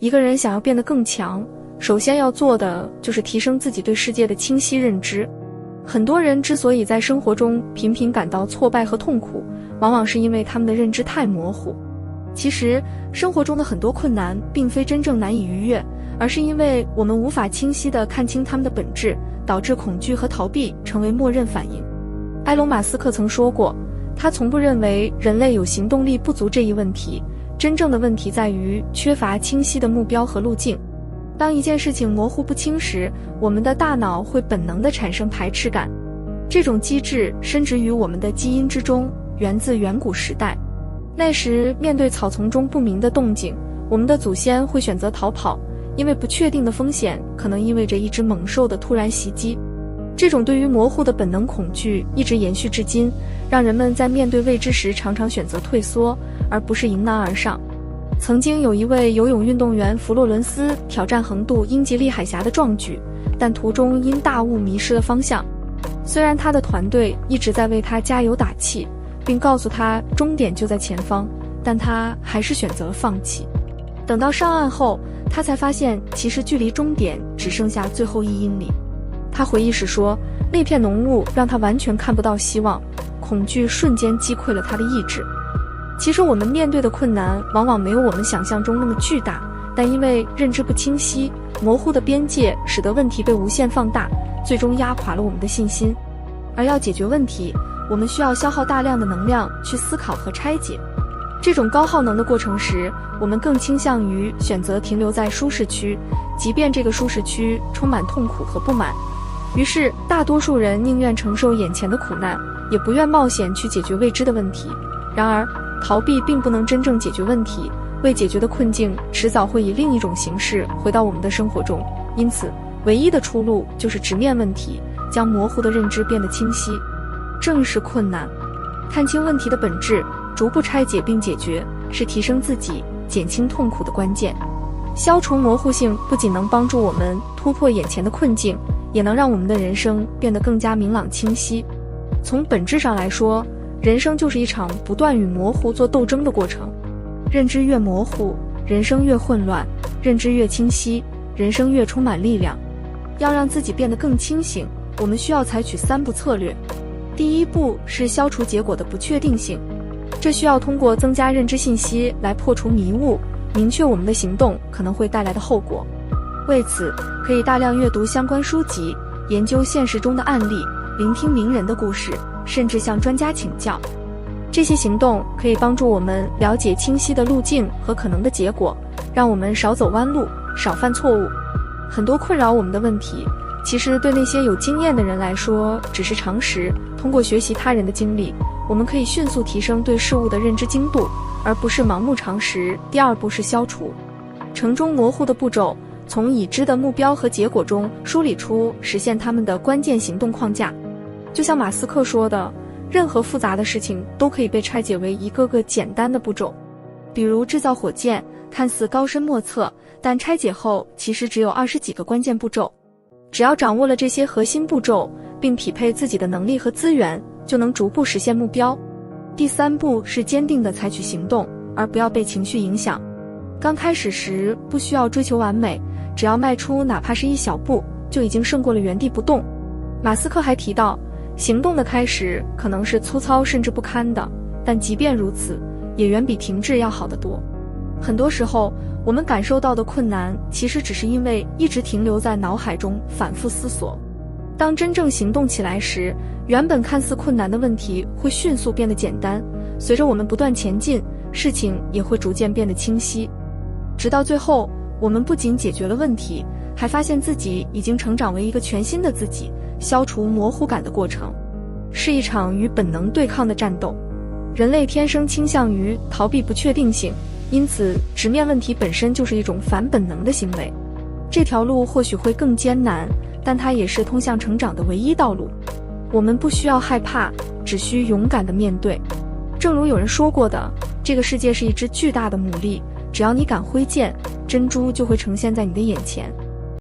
一个人想要变得更强，首先要做的就是提升自己对世界的清晰认知。很多人之所以在生活中频频感到挫败和痛苦，往往是因为他们的认知太模糊。其实，生活中的很多困难并非真正难以逾越，而是因为我们无法清晰地看清它们的本质，导致恐惧和逃避成为默认反应。埃隆·马斯克曾说过，他从不认为人类有行动力不足这一问题，真正的问题在于缺乏清晰的目标和路径。当一件事情模糊不清时，我们的大脑会本能地产生排斥感。这种机制深植于我们的基因之中，源自远古时代。那时，面对草丛中不明的动静，我们的祖先会选择逃跑，因为不确定的风险可能意味着一只猛兽的突然袭击。这种对于模糊的本能恐惧一直延续至今，让人们在面对未知时常常选择退缩，而不是迎难而上。曾经有一位游泳运动员弗洛伦斯挑战横渡英吉利海峡的壮举，但途中因大雾迷失了方向。虽然他的团队一直在为他加油打气，并告诉他终点就在前方，但他还是选择了放弃。等到上岸后，他才发现其实距离终点只剩下最后1英里。他回忆时说，那片浓雾让他完全看不到希望，恐惧瞬间击溃了他的意志。其实我们面对的困难往往没有我们想象中那么巨大，但因为认知不清晰，模糊的边界使得问题被无限放大，最终压垮了我们的信心。而要解决问题，我们需要消耗大量的能量去思考和拆解。这种高耗能的过程时，我们更倾向于选择停留在舒适区，即便这个舒适区充满痛苦和不满。于是，大多数人宁愿承受眼前的苦难，也不愿冒险去解决未知的问题。然而，逃避并不能真正解决问题，未解决的困境迟早会以另一种形式回到我们的生活中。因此，唯一的出路就是直面问题，将模糊的认知变得清晰。正视困难，看清问题的本质，逐步拆解并解决，是提升自己、减轻痛苦的关键。消除模糊性不仅能帮助我们突破眼前的困境，也能让我们的人生变得更加明朗清晰。从本质上来说，人生就是一场不断与模糊做斗争的过程。认知越模糊，人生越混乱；认知越清晰，人生越充满力量。要让自己变得更清醒，我们需要采取3步策略。第一步是消除结果的不确定性，这需要通过增加认知信息来破除迷雾，明确我们的行动可能会带来的后果。为此，可以大量阅读相关书籍，研究现实中的案例，聆听名人的故事，甚至向专家请教。这些行动可以帮助我们了解清晰的路径和可能的结果，让我们少走弯路，少犯错误。很多困扰我们的问题，其实对那些有经验的人来说只是常识。通过学习他人的经历，我们可以迅速提升对事物的认知精度，而不是盲目常识。第2步是消除城中模糊的步骤，从已知的目标和结果中梳理出实现他们的关键行动框架。就像马斯克说的，任何复杂的事情都可以被拆解为一个个简单的步骤。比如制造火箭，看似高深莫测，但拆解后其实只有20几个关键步骤。只要掌握了这些核心步骤，并匹配自己的能力和资源，就能逐步实现目标。第3步是坚定地采取行动，而不要被情绪影响。刚开始时不需要追求完美，只要迈出哪怕是1小步，就已经胜过了原地不动。马斯克还提到，行动的开始可能是粗糙甚至不堪的，但即便如此，也远比停滞要好得多。很多时候，我们感受到的困难，其实只是因为一直停留在脑海中反复思索。当真正行动起来时，原本看似困难的问题会迅速变得简单。随着我们不断前进，事情也会逐渐变得清晰。直到最后，我们不仅解决了问题，还发现自己已经成长为一个全新的自己。消除模糊感的过程，是一场与本能对抗的战斗。人类天生倾向于逃避不确定性，因此直面问题本身就是一种反本能的行为。这条路或许会更艰难，但它也是通向成长的唯一道路。我们不需要害怕，只需勇敢地面对。正如有人说过的，这个世界是一只巨大的牡蛎，只要你敢挥剑，珍珠就会呈现在你的眼前。